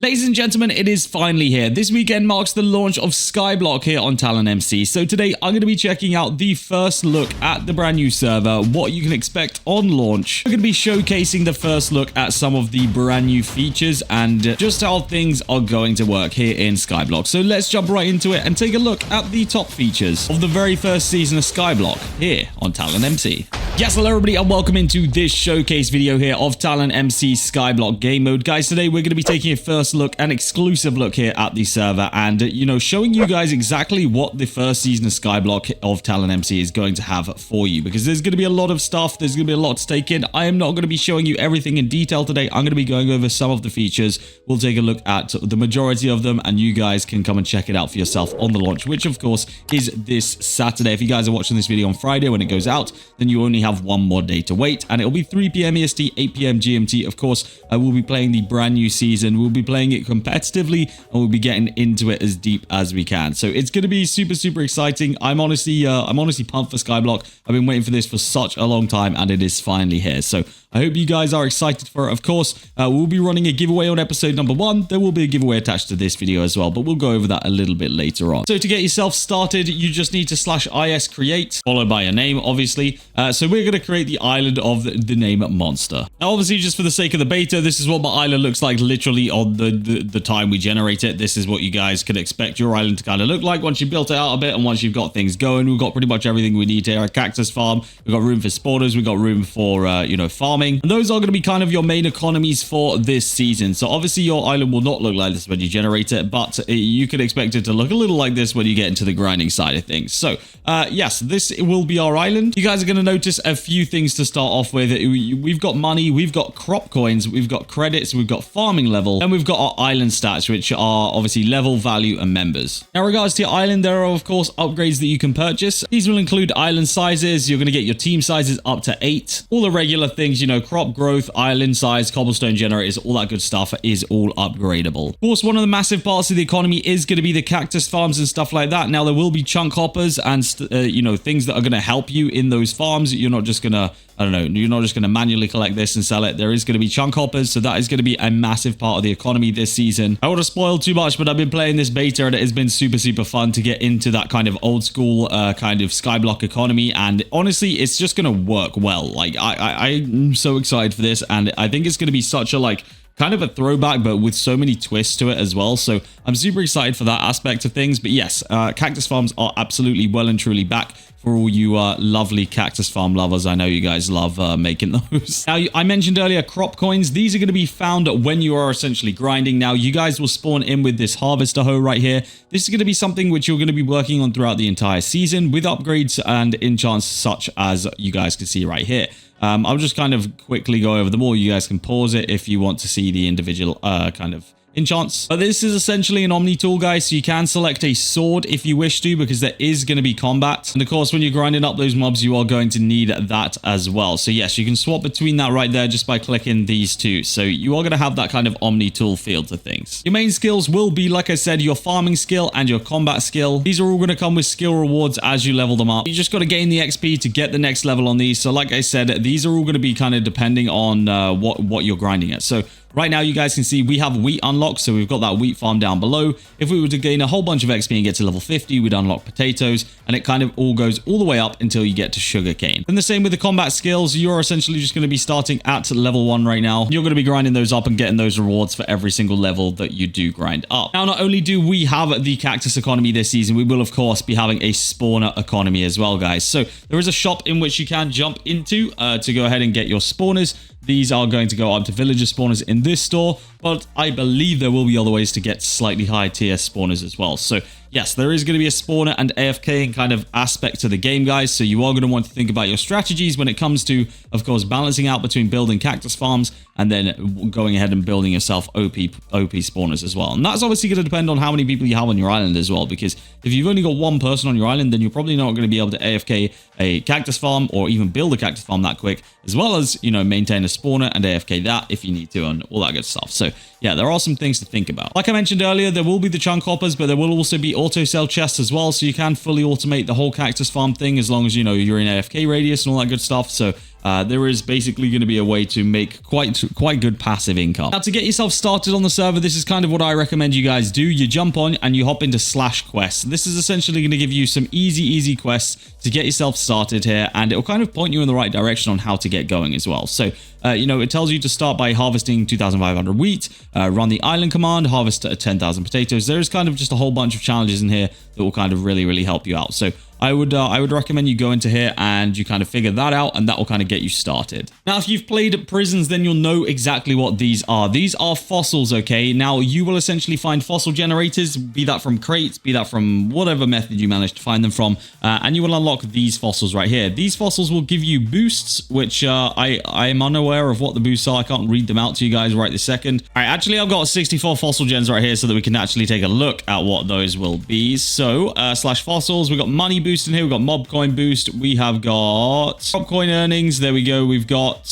Ladies and gentlemen, it is finally here. This weekend marks the launch of Skyblock here on TalonMC. So today I'm going to be checking out the first look at the brand new server, what you can expect on launch. We're going to be showcasing the first look at some of the brand new features and just how things are going to work here in Skyblock. So let's jump right into it and take a look at the top features of the very first season of Skyblock here on TalonMC. Yes, hello everybody and welcome into this showcase video here of TalonMC Skyblock game mode. Guys, today we're going to be taking a first look, an exclusive look here at the server and, showing you guys exactly what the first season of Skyblock of TalonMC is going to have for you, because there's going to be a lot of stuff, there's going to be a lot to take in. I am not going to be showing you everything in detail today. I'm going to be going over some of the features. We'll take a look at the majority of them and you guys can come and check it out for yourself on the launch, which of course is this Saturday. If you guys are watching this video on Friday when it goes out, then you only have one more day to wait and it'll be 3 p.m. EST, 8 p.m. GMT. Of course, I will be playing the brand new season. We'll be playing it competitively and we'll be getting into it as deep as we can. So it's going to be super exciting. I'm honestly pumped for Skyblock. I've been waiting for this for such a long time and it is finally here. So I hope you guys are excited for it. Of course, we'll be running a giveaway on episode number 1. There will be a giveaway attached to this video as well, but we'll go over that a little bit later on. So to get yourself started, you just need to /is create, followed by your name, obviously. So we're going to create the island of the name Monster. Now, obviously, just for the sake of the beta, this is what my island looks like literally on the time we generate it. This is what you guys can expect your island to kind of look like once you built it out a bit and once you've got things going. We've got pretty much everything we need here. A cactus farm, we've got room for spawners, we've got room for, farming. And those are going to be kind of your main economies for this season. So obviously your island will not look like this when you generate it, but you can expect it to look a little like this when you get into the grinding side of things. So yes, this will be our island. You guys are going to notice a few things to start off with. We've got money, we've got crop coins, we've got credits, we've got farming level, and we've got our island stats, which are obviously level, value, and members. Now, in regards to your island, there are of course upgrades that you can purchase. These will include island sizes. You're going to get your team sizes up to 8. All the regular things, crop growth, island size, cobblestone generators, all that good stuff is all upgradable. Of course, one of the massive parts of the economy is going to be the cactus farms and stuff like that. Now, there will be chunk hoppers and, things that are going to help you in those farms. You're not just going to, you're not just going to manually collect this and sell it. There is going to be chunk hoppers, so that is going to be a massive part of the economy this season. I don't want to spoil too much, but I've been playing this beta and it has been super fun to get into that kind of old school kind of Skyblock economy, and honestly, it's just going to work well. Like, I'm so excited for this, and I think it's going to be such a kind of a throwback, but with so many twists to it as well. So I'm super excited for that aspect of things. But yes, cactus farms are absolutely well and truly back for all you lovely cactus farm lovers. I know you guys love making those. Now, I mentioned earlier crop coins. These are going to be found when you are essentially grinding. Now, you guys will spawn in with this harvester hoe right here. This is going to be something which you're going to be working on throughout the entire season with upgrades and enchants such as you guys can see right here. I'll just kind of quickly go over them all. You guys can pause it if you want to see the individual kind of enchants. But this is essentially an omni tool, guys, so you can select a sword if you wish to, because there is going to be combat. And of course, when you're grinding up those mobs, you are going to need that as well. So yes, you can swap between that right there just by clicking these two. So you are going to have that kind of omni tool feel to things. Your main skills will be, like I said, your farming skill and your combat skill. These are all going to come with skill rewards as you level them up. You just got to gain the XP to get the next level on these. So like I said, these are all going to be kind of depending on what you're grinding at. So right now, you guys can see we have wheat unlocked, so we've got that wheat farm down below. If we were to gain a whole bunch of XP and get to level 50, we'd unlock potatoes, and it kind of all goes all the way up until you get to sugarcane. And the same with the combat skills. You're essentially just going to be starting at level 1 right now. You're going to be grinding those up and getting those rewards for every single level that you do grind up. Now, not only do we have the cactus economy this season, we will, of course, be having a spawner economy as well, guys. So there is a shop in which you can jump into to go ahead and get your spawners. These are going to go up to villager spawners in this store, but I believe there will be other ways to get slightly higher tier spawners as well. So yes, there is going to be a spawner and AFK kind of aspect to the game, guys. So you are going to want to think about your strategies when it comes to, of course, balancing out between building cactus farms and then going ahead and building yourself OP spawners as well. And that's obviously going to depend on how many people you have on your island as well, because if you've only got one person on your island, then you're probably not going to be able to AFK a cactus farm or even build a cactus farm that quick, as well as, maintain a spawner and AFK that if you need to and all that good stuff. So yeah, there are some things to think about. Like I mentioned earlier, there will be the chunk hoppers, but there will also be auto sell chests as well, so you can fully automate the whole cactus farm thing as long as, you're in AFK radius and all that good stuff. So there is basically going to be a way to make quite good passive income. Now, to get yourself started on the server, this is kind of what I recommend you guys do. You jump on and you hop into /quests. This is essentially going to give you some easy quests to get yourself started here, and it will kind of point you in the right direction on how to get going as well. So, you know, it tells you to start by harvesting 2,500 wheat, run the island command, harvest 10,000 potatoes. There's kind of just a whole bunch of challenges in here that will kind of really help you out. So I would recommend you go into here and you kind of figure that out, and that will kind of get you started. Now, if you've played prisons, then you'll know exactly what these are. These are fossils, okay? Now, you will essentially find fossil generators, be that from crates, be that from whatever method you managed to find them from, and you will unlock these fossils right here. These fossils will give you boosts, which I am unaware of what the boosts are. I can't read them out to you guys right this second. All right, actually, I've got 64 fossil gens right here so that we can actually take a look at what those will be. So, /fossils, we've got money boost in here, we've got mob coin boost, we have got crop coin earnings, there we go, we've got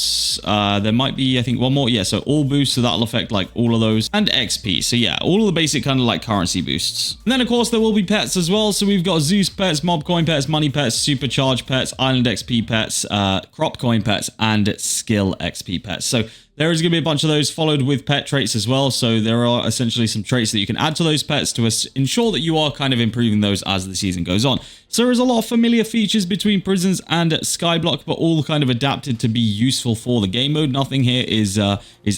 there might be, I think, one more, yeah, so all boosts, so that'll affect like all of those, and XP. So yeah, all of the basic kind of like currency boosts. And then of course there will be pets as well. So we've got Zeus pets, mob coin pets, money pets, supercharge pets, island XP pets, crop coin pets, and skill XP pets. So there is going to be a bunch of those, followed with pet traits as well. So there are essentially some traits that you can add to those pets to ensure that you are kind of improving those as the season goes on. So there is a lot of familiar features between prisons and Skyblock, but all kind of adapted to be useful for the game mode. Nothing here is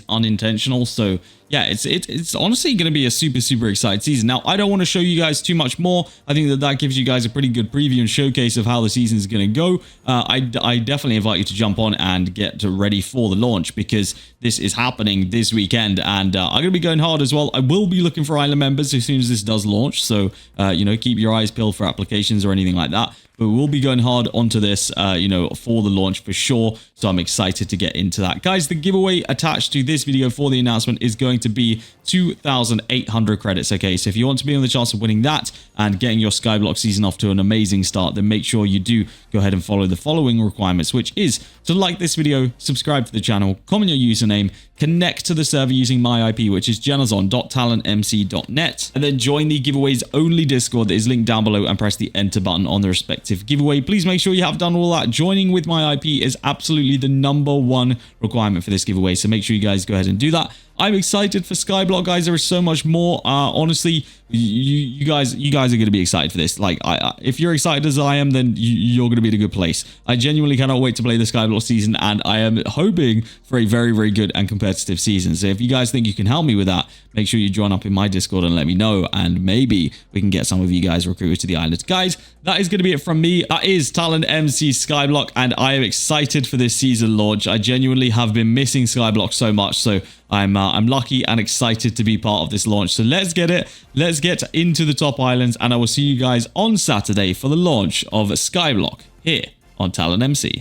unintentional. So yeah, it's honestly going to be a super exciting season. Now, I don't want to show you guys too much more. I think that gives you guys a pretty good preview and showcase of how the season is going to go. I definitely invite you to jump on and get ready for the launch, because this is happening this weekend, and I'm going to be going hard as well. I will be looking for island members as soon as this does launch. So, you know, keep your eyes peeled for applications or anything like that. But we'll be going hard onto this, you know, for the launch for sure. So I'm excited to get into that. Guys, the giveaway attached to this video for the announcement is going to be 2,800 credits. Okay, so if you want to be on the chance of winning that and getting your Skyblock season off to an amazing start, then make sure you do go ahead and follow the following requirements, which is to like this video, subscribe to the channel, comment your username, connect to the server using my IP, which is generzon.talonmc.net, and then join the giveaways only Discord that is linked down below, and press the enter button on the respective giveaway. Please make sure you have done all that. Joining with my IP is absolutely the #1 requirement for this giveaway, so make sure you guys go ahead and do that. I'm excited for Skyblock, guys. There is so much more. Honestly, you guys are going to be excited for this. Like, if you're excited as I am, then you're going to be in a good place. I genuinely cannot wait to play the Skyblock season, and I am hoping for a very good and competitive season. So if you guys think you can help me with that, make sure you join up in my Discord and let me know, and maybe we can get some of you guys recruited to the island. Guys, that is going to be it from me. That is TalonMC Skyblock, and I am excited for this season launch. I genuinely have been missing Skyblock so much, so I'm lucky and excited to be part of this launch. So let's get it. Let's get into the top islands, and I will see you guys on Saturday for the launch of Skyblock here on TalonMC.